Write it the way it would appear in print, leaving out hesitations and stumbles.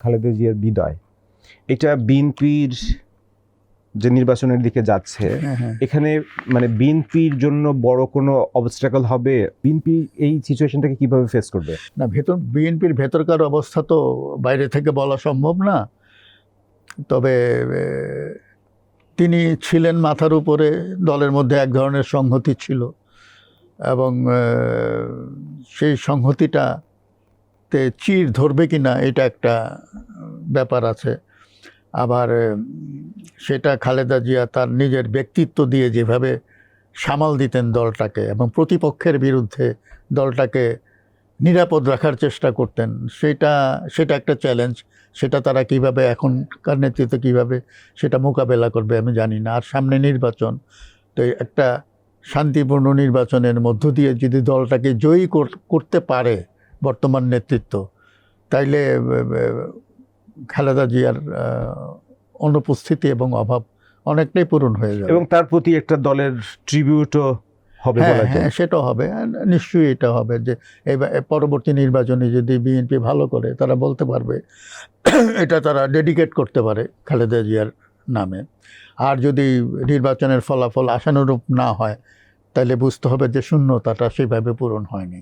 খালেদা জিয়ার বিদায়, এটা বিএনপির যে নির্বাচনের দিকে যাচ্ছে, এখানে মানে বিএনপির জন্য বড় কোনো অবস্ট্রাকল হবে? বিএনপি এই সিচুয়েশনটাকে কিভাবে ফেস করবে? না, বিএনপির ভেতরকার অবস্থা তো বাইরে থেকে বলা সম্ভব না। তবে তিনি ছিলেন মাথার উপরে, দলের মধ্যে এক ধরনের সংহতি ছিল এবং সেই সংহতিটাতে চির ধরবে কিনা এটা একটা ব্যাপার আছে। আবার সেটা খালেদা জিয়া তার নিজের ব্যক্তিত্ব দিয়ে যেভাবে সামাল দিতেন দলটাকে এবং প্রতিপক্ষের বিরুদ্ধে দলটাকে নিরাপদ রাখার চেষ্টা করতেন, সেটা একটা চ্যালেঞ্জ। সেটা তারা কিভাবে এখনকার নেতৃত্বে কিভাবে সেটা মোকাবেলা করবে আমি জানি না। আর সামনে নির্বাচন, তো একটা শান্তিপূর্ণ নির্বাচনের মধ্য দিয়ে যদি দলটাকে জয়ী করতে পারে বর্তমান নেতৃত্ব, তাইলে খালেদা জিয়ার অনুপস্থিতি এবং অভাব অনেকটাই পূরণ হয়ে যাবে এবং তার প্রতি একটা দলের ট্রিবিউটও হবে বলা যায়। হ্যাঁ, সেটা হবে, নিশ্চয়ই এটা হবে যে পরবর্তী নির্বাচনে যদি বিএনপি ভালো করে তারা বলতে পারবে এটা তারা ডেডিকেট করতে পারে খালেদা জিয়ার নামে। আর যদি নির্বাচনের ফলাফল আশানুরূপ না হয়, তাহলে বুঝতে হবে যে শূন্যতাটা সেভাবে পূরণ হয়নি।